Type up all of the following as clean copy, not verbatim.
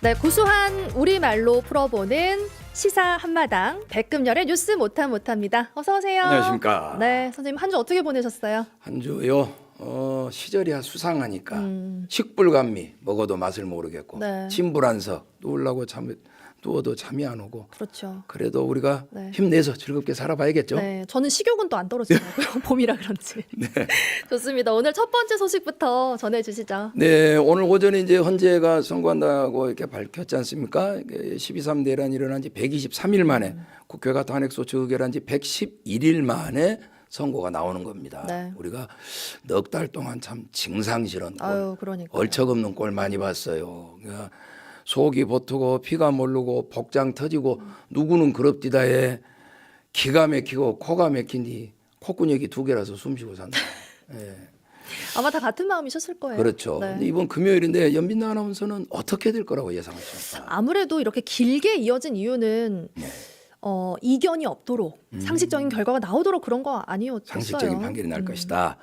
네, 구수한 우리말로 풀어보는 시사 한마당 백금열의 뉴스 못합니다. 어서 오세요. 안녕하십니까. 네, 선생님 한 주 어떻게 보내셨어요? 한 주요. 시절이야 수상하니까 식불감미 먹어도 맛을 모르겠고 네. 진불안석 누우려고 누워도 잠이 안 오고 그렇죠. 그래도 우리가 네. 힘내서 즐겁게 살아봐야겠죠. 네, 저는 식욕은 또 안 떨어지더라고요. 봄이라 그런지. 네. 좋습니다. 오늘 첫 번째 소식부터 전해주시죠. 네, 오늘 오전에 이제 헌재가 선고한다고 이렇게 밝혔지 않습니까? 12.3 대란이 일어난 지 123일 만에 국회가 탄핵소추 의결한 지 111일 만에 선고가 나오는 겁니다. 네. 우리가 넉 달 동안 참 징상스러운 아유, 그러니까. 얼척없는 꼴 많이 봤어요. 그러니까 속이 보트고 피가 모르고 복장 터지고 누구는 그럽디다에 기가 막히고 코가 막힌디 콧구녕이 2개라서 숨쉬고 산다. 예. 아마 다 같은 마음이셨을 거예요. 그렇죠. 네. 근데 이번 금요일인데 연빈나 아나운서는 어떻게 될 거라고 예상하십니까? 아무래도 이렇게 길게 이어진 이유는 네. 이견이 없도록 상식적인 결과가 나오도록 그런 거 아니었어요? 상식적인 판결이 날 것이다.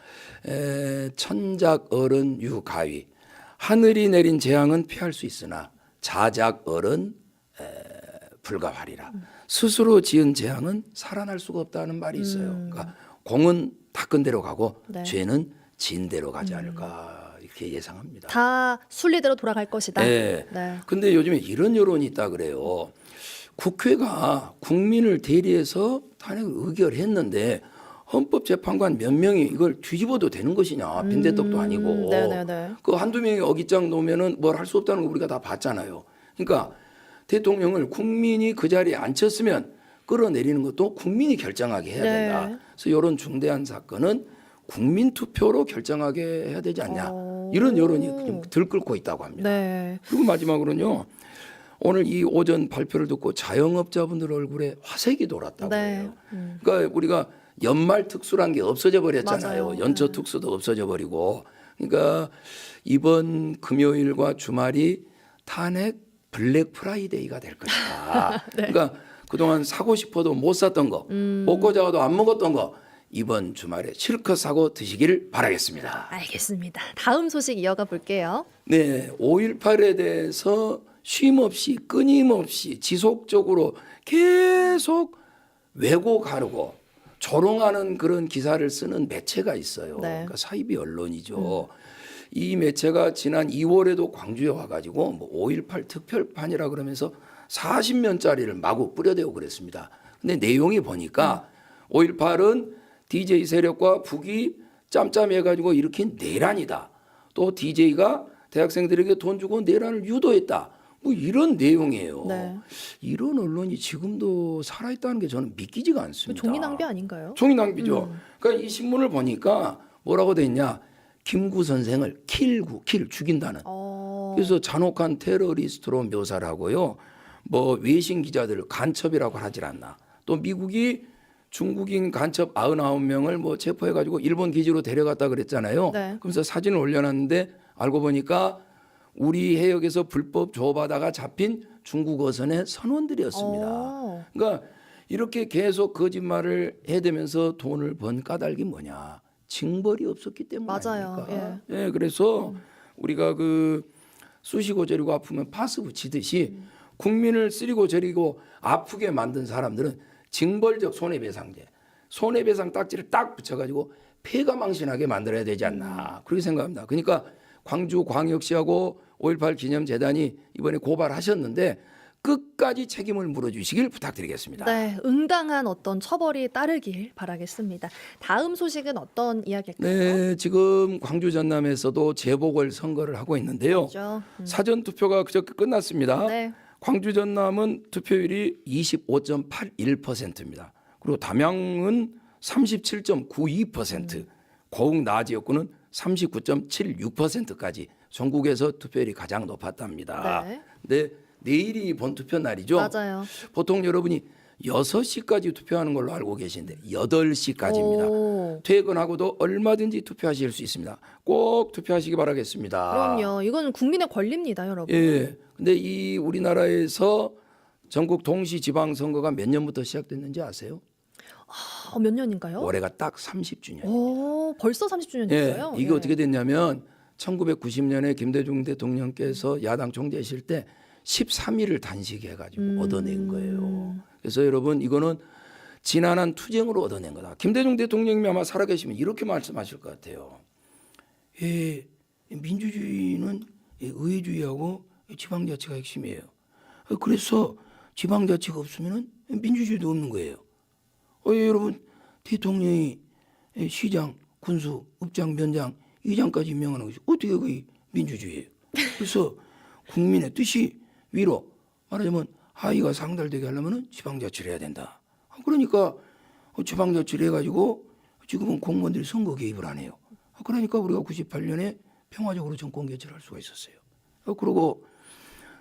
천작 어른 유가위. 하늘이 내린 재앙은 피할 수 있으나 자작 어른 불가활이라. 스스로 지은 재앙은 살아날 수가 없다는 말이 있어요. 그러니까 공은 닦은 대로 가고 네. 죄는 진 대로 가지 않을까 이렇게 예상합니다. 다 순리대로 돌아갈 것이다. 네. 네. 근데 요즘에 이런 여론이 있다 그래요. 국회가 국민을 대리해서 탄핵을 의결했는데 헌법재판관 몇 명이 이걸 뒤집어도 되는 것이냐. 빈대떡도 아니고. 네네네. 그 한두 명이 어깃장 놓으면은 뭘 할 수 없다는 거 우리가 다 봤잖아요. 그러니까 대통령을 국민이 그 자리에 앉혔으면 끌어내리는 것도 국민이 결정하게 해야 된다. 네. 그래서 이런 중대한 사건은 국민 투표로 결정하게 해야 되지 않냐. 이런 여론이 좀 들끓고 있다고 합니다. 네. 그리고 마지막으로는요. 오늘 이 오전 발표를 듣고 자영업자분들 얼굴에 화색이 돌았다고 네. 해요. 그러니까 우리가 연말 특수란 게 없어져 버렸잖아요. 맞아요. 연초 특수도 없어져 버리고. 그러니까 이번 금요일과 주말이 탄핵 블랙 프라이데이가 될 것이다. 네. 그러니까 그동안 사고 싶어도 못 샀던 거, 먹고 자고도 안 먹었던 거 이번 주말에 실컷 사고 드시기를 바라겠습니다. 알겠습니다. 다음 소식 이어가 볼게요. 네, 5.18에 대해서 쉼 없이 끊임없이 지속적으로 계속 왜고 가르고 조롱하는 그런 기사를 쓰는 매체가 있어요. 네. 그러니까 사이비 언론이죠. 이 매체가 지난 2월에도 광주에 와가지고 뭐 5.18 특별판이라 그러면서 40면짜리를 마구 뿌려대고 그랬습니다. 근데 내용이 보니까 5.18은 DJ 세력과 북이 짬짬해가지고 일으킨 내란이다. 또 DJ가 대학생들에게 돈 주고 내란을 유도했다. 뭐 이런 내용이에요. 네. 이런 언론이 지금도 살아있다는 게 저는 믿기지가 않습니다. 종이 낭비 아닌가요? 종이 낭비죠. 그러니까 이 신문을 보니까 뭐라고 돼 있냐. 김구 선생을 킬 죽인다는. 그래서 잔혹한 테러리스트로 묘사를 하고요. 뭐 외신 기자들을 간첩이라고 하질 않나. 또 미국이 중국인 간첩 99명을 뭐 체포해가지고 일본 기지로 데려갔다 그랬잖아요. 네. 그러면서 사진을 올려놨는데 알고 보니까 우리 해역에서 불법 조업하다가 잡힌 중국 어선의 선원들이었습니다. 그러니까 이렇게 계속 거짓말을 해대면서 돈을 번 까닭이 뭐냐. 징벌이 없었기 때문 맞아요. 아닙니까? 예, 그래서 우리가 그 쑤시고 저리고 아프면 파스 붙이듯이 국민을 쓰리고 저리고 아프게 만든 사람들은 징벌적 손해배상제, 손해배상 딱지를 딱 붙여가지고 폐가망신하게 만들어야 되지 않나 그렇게 생각합니다. 그러니까 광주광역시하고 5.18 기념재단이 이번에 고발하셨는데 끝까지 책임을 물어주시길 부탁드리겠습니다. 네, 응당한 어떤 처벌이 따르길 바라겠습니다. 다음 소식은 어떤 이야기일까요? 네, 지금 광주 전남에서도 재보궐 선거를 하고 있는데요. 그렇죠. 사전 투표가 그저께 끝났습니다. 네. 광주 전남은 투표율이 25.81%입니다. 그리고 담양은 37.92%, 고흥 나지역구는 39.76%까지 전국에서 투표율이 가장 높았답니다. 네. 근데 내일이 본투표 날이죠. 맞아요. 보통 여러분이 6시까지 투표하는 걸로 알고 계신데 8시까지입니다. 오, 퇴근하고도 얼마든지 투표하실 수 있습니다. 꼭 투표하시기 바라겠습니다. 그럼요. 이건 국민의 권리입니다, 여러분. 예. 근데 이 우리나라에서 전국 동시 지방 선거가 몇 년부터 시작됐는지 아세요? 몇 년인가요? 올해가 딱 30주년. 오, 벌써 30주년 예. 됐어요? 이게 어떻게 됐냐면 1990년에 김대중 대통령께서 야당 총재이실 때 13일을 단식해가지고 얻어낸 거예요. 그래서 여러분 이거는 지난한 투쟁으로 얻어낸 거다. 김대중 대통령님이 아마 살아계시면 이렇게 말씀하실 것 같아요. 민주주의는 의회주의하고 지방자치가 핵심이에요. 그래서 지방자치가 없으면 민주주의도 없는 거예요. 여러분 대통령이 시장, 군수, 읍장, 면장, 의장까지 임명하는 것이 어떻게 그게 민주주의예요. 그래서 국민의 뜻이 위로 말하자면 하위가 상달되게 하려면 지방자치를 해야 된다. 그러니까 지방자치를 해가지고 지금은 공무원들이 선거 개입을 안 해요. 그러니까 우리가 98년에 평화적으로 정권 개최를 할 수가 있었어요. 그리고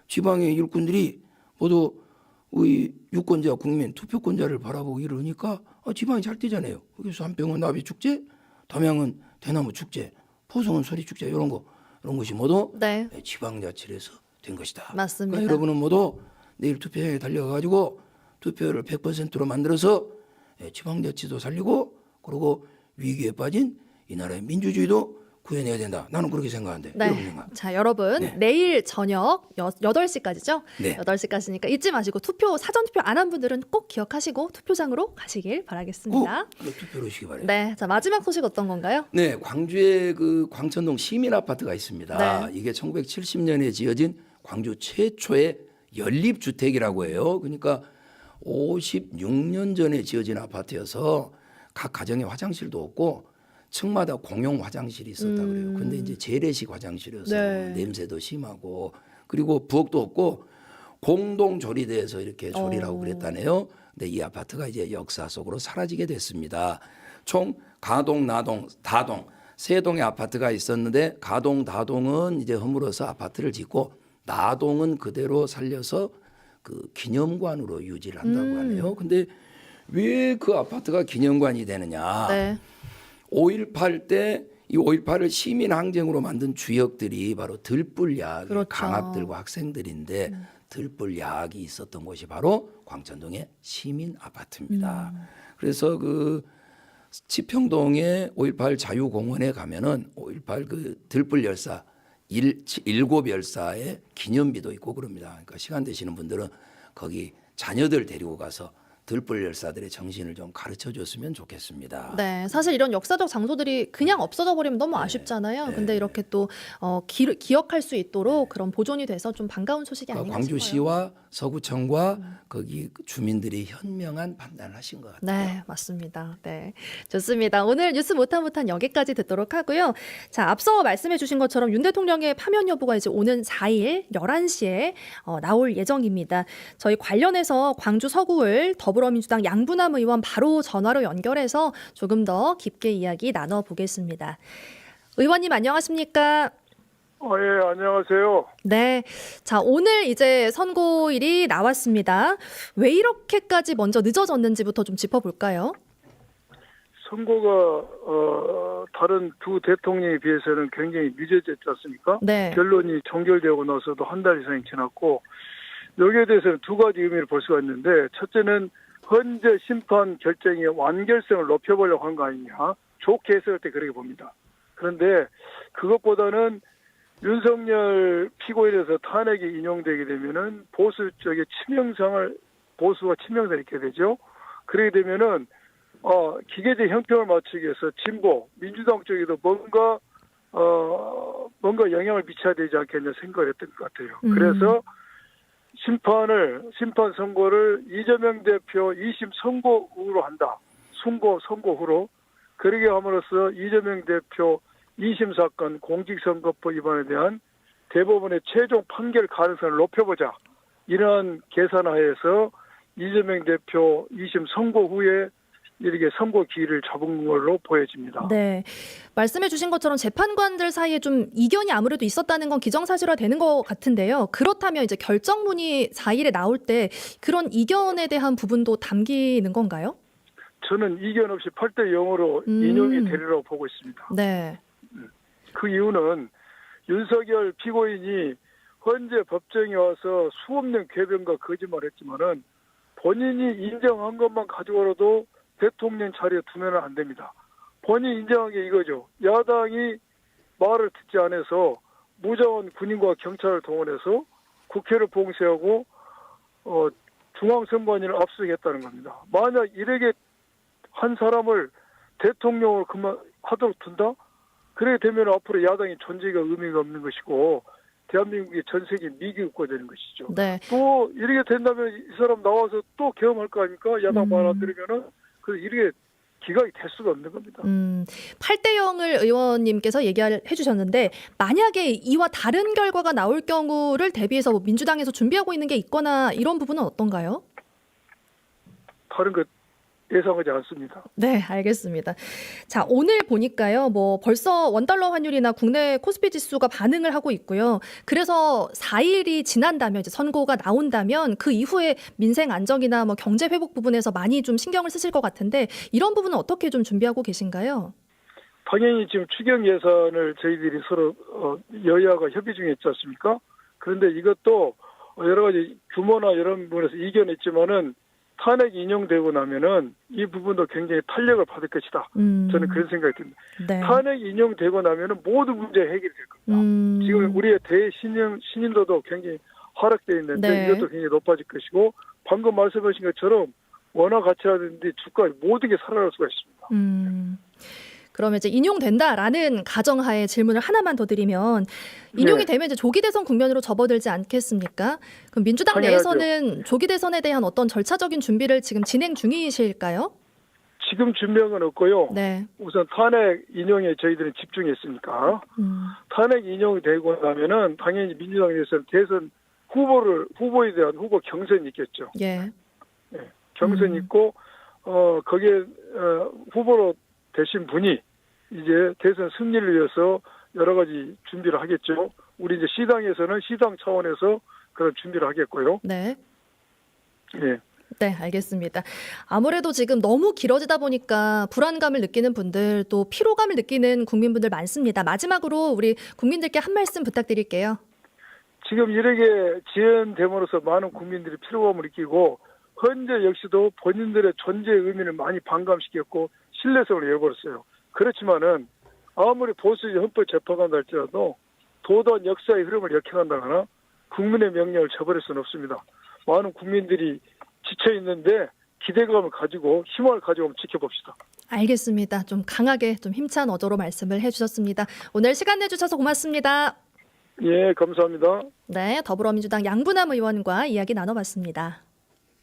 지방의 일꾼들이 모두 우리 유권자, 국민, 투표권자를 바라보고 이러니까 지방이 잘 뛰잖아요. 그래서 한평은 나비축제, 담양은 대나무 축제, 포성은 소리축제 이런 것이 모두 네. 지방자치를 해서 된 것이다. 맞습니다. 그러니까 여러분은 모두 내일 투표장에 달려가지고 투표를 100%로 만들어서 지방자치도 살리고 그리고 위기에 빠진 이 나라의 민주주의도 구해내야 된다. 나는 그렇게 생각하는데. 네. 자, 여러분 네. 내일 저녁 8시까지죠? 네. 8시까지니까 잊지 마시고 사전 투표 안 한 분들은 꼭 기억하시고 투표장으로 가시길 바라겠습니다. 투표로 오시기 바랍니다. 네. 자, 마지막 소식 어떤 건가요? 네, 광주에 그 광천동 시민 아파트가 있습니다. 네. 이게 1970년에 지어진 광주 최초의 연립 주택이라고 해요. 그러니까 56년 전에 지어진 아파트여서 각 가정에 화장실도 없고 층마다 공용 화장실이 있었다 그래요. 근데 이제 재래식 화장실이어서 네. 냄새도 심하고 그리고 부엌도 없고 공동 조리대에서 이렇게 조리를 하고 그랬다네요. 근데 이 아파트가 이제 역사 속으로 사라지게 됐습니다. 총 가동, 나동, 다동 세 동의 아파트가 있었는데 가동, 다동은 이제 허물어서 아파트를 짓고 나동은 그대로 살려서 그 기념관으로 유지를 한다고 하네요. 근데 왜 그 아파트가 기념관이 되느냐? 네. 5.18 때 이 5.18을 시민 항쟁으로 만든 주역들이 바로 들불 야학, 그렇죠. 강학들과 학생들인데 들불 야학이 있었던 곳이 바로 광천동의 시민 아파트입니다. 그래서 그 치평동의 5.18 자유공원에 가면은 5.18 그 들불 열사 7 열사의 기념비도 있고 그럽니다. 그러니까 시간 되시는 분들은 거기 자녀들 데리고 가서 들불 열사들의 정신을 좀 가르쳐 줬으면 좋겠습니다. 네, 사실 이런 역사적 장소들이 그냥 없어져 버리면 너무 아쉽잖아요. 근데 이렇게 또 기억할 수 있도록 그런 보존이 돼서 좀 반가운 소식이 아닌가 싶어요. 광주시와 서구청과 거기 주민들이 현명한 판단을 하신 것 같아요. 네, 맞습니다. 네, 좋습니다. 오늘 뉴스 못한 여기까지 듣도록 하고요. 자, 앞서 말씀해 주신 것처럼 윤 대통령의 파면 여부가 이제 오는 4일 11시에 나올 예정입니다. 저희 관련해서 광주 서구을 더불어민주당 양부남 의원 바로 전화로 연결해서 조금 더 깊게 이야기 나눠보겠습니다. 의원님 안녕하십니까? 예, 안녕하세요. 네. 자, 오늘 이제 선고일이 나왔습니다. 왜 이렇게까지 먼저 늦어졌는지부터 좀 짚어볼까요? 선고가 다른 두 대통령에 비해서는 굉장히 늦어졌지 않습니까? 네. 결론이 종결되고 나서도 한 달 이상이 지났고 여기에 대해서는 두 가지 의미를 볼 수가 있는데 첫째는 헌재 심판 결정의 완결성을 높여보려고 한 거 아니냐. 좋게 해석할 때 그렇게 봅니다. 그런데 그것보다는 윤석열 피고인에서 탄핵이 인용되게 되면은 보수 쪽의 보수가 치명상을 입게 되죠. 그러게 되면은 기계적 형평을 맞추기 위해서 진보 민주당 쪽에도 뭔가 영향을 미쳐야 되지 않겠냐 생각을 했던 것 같아요. 그래서 심판 선고를 이재명 대표 2심 선고 후로 한다. 선고 후로 그러게 함으로써 이재명 대표 2심 사건 공직선거법 위반에 대한 대법원의 최종 판결 가능성을 높여보자. 이런 계산하에서 이재명 대표 2심 선고 후에 이렇게 선고 기일을 잡은 걸로 보여집니다. 네. 말씀해 주신 것처럼 재판관들 사이에 좀 이견이 아무래도 있었다는 건 기정사실화 되는 것 같은데요. 그렇다면 이제 결정문이 4일에 나올 때 그런 이견에 대한 부분도 담기는 건가요? 저는 이견 없이 8대 0으로 인용이 되리라고 보고 있습니다. 네. 그 이유는 윤석열 피고인이 헌재 법정에 와서 수없는 궤변과 거짓말을 했지만은 본인이 인정한 것만 가지고라도 대통령 자리에 두면 안 됩니다. 본인이 인정한 게 이거죠. 야당이 말을 듣지 않아서 무장한 군인과 경찰을 동원해서 국회를 봉쇄하고 중앙선관위를 압수했다는 겁니다. 만약 이렇게 한 사람을 대통령으로 그만하도록 둔다? 그렇게 되면 앞으로 야당이 존재가 의미가 없는 것이고 대한민국이 전 세계 미국가 되는 것이죠. 네. 또 이렇게 된다면 이 사람 나와서 또 계엄할 거 아닙니까? 야당 말 안 들으면은 그 이렇게 기각이 될 수가 없는 겁니다. 8대 0을 의원님께서 얘기해 주셨는데 만약에 이와 다른 결과가 나올 경우를 대비해서 뭐 민주당에서 준비하고 있는 게 있거나 이런 부분은 어떤가요? 다른 것 예상하지 않습니다. 네, 알겠습니다. 자, 오늘 보니까요, 뭐 벌써 원달러 환율이나 국내 코스피 지수가 반응을 하고 있고요. 그래서 4일이 지난다면 이제 선고가 나온다면 그 이후에 민생 안정이나 뭐 경제 회복 부분에서 많이 좀 신경을 쓰실 것 같은데 이런 부분은 어떻게 좀 준비하고 계신가요? 당연히 지금 추경 예산을 저희들이 서로 여야가 협의 중에 있지 않습니까? 그런데 이것도 여러 가지 규모나 이런 부분에서 이견이 있지만은 탄핵 인용되고 나면은 이 부분도 굉장히 탄력을 받을 것이다. 저는 그런 생각이 듭니다. 네. 탄핵 인용되고 나면은 모든 문제 해결이 될 겁니다. 지금 우리의 신인도도 굉장히 하락되어 있는데 네. 이것도 굉장히 높아질 것이고 방금 말씀하신 것처럼 원화 가치라든지 주가 모든 게 살아날 수가 있습니다. 그러면 이제 인용된다라는 가정하에 질문을 하나만 더 드리면 인용이 네. 되면 이제 조기 대선 국면으로 접어들지 않겠습니까? 그럼 민주당 당연하죠. 내에서는 조기 대선에 대한 어떤 절차적인 준비를 지금 진행 중이실까요? 지금 준비한 건 없고요. 네. 우선 탄핵 인용에 저희들은 집중했으니까 탄핵 인용이 되고 나면은 당연히 민주당에서는 대선 후보에 대한 후보 경선이 있겠죠. 예. 네, 경선이 있고 거기에 후보로 되신 분이 이제 대선 승리를 위해서 여러 가지 준비를 하겠죠. 우리 이제 시당에서는 시당 차원에서 그런 준비를 하겠고요. 네. 예. 네, 알겠습니다. 아무래도 지금 너무 길어지다 보니까 불안감을 느끼는 분들 또 피로감을 느끼는 국민분들 많습니다. 마지막으로 우리 국민들께 한 말씀 부탁드릴게요. 지금 이렇게 지연됨으로써 많은 국민들이 피로감을 느끼고 현재 역시도 본인들의 존재의 의미를 많이 반감시켰고 신뢰성을 잃어버렸어요. 그렇지만은 아무리 보수적 헌법재판관다 할지라도 도덕 역사의 흐름을 역행한다거나 국민의 명령을 저버릴 수는 없습니다. 많은 국민들이 지쳐 있는데 기대감을 가지고 희망을 가지고 한번 지켜봅시다. 알겠습니다. 좀 강하게 좀 힘찬 어조로 말씀을 해주셨습니다. 오늘 시간 내주셔서 고맙습니다. 예, 감사합니다. 네, 더불어민주당 양분남 의원과 이야기 나눠봤습니다.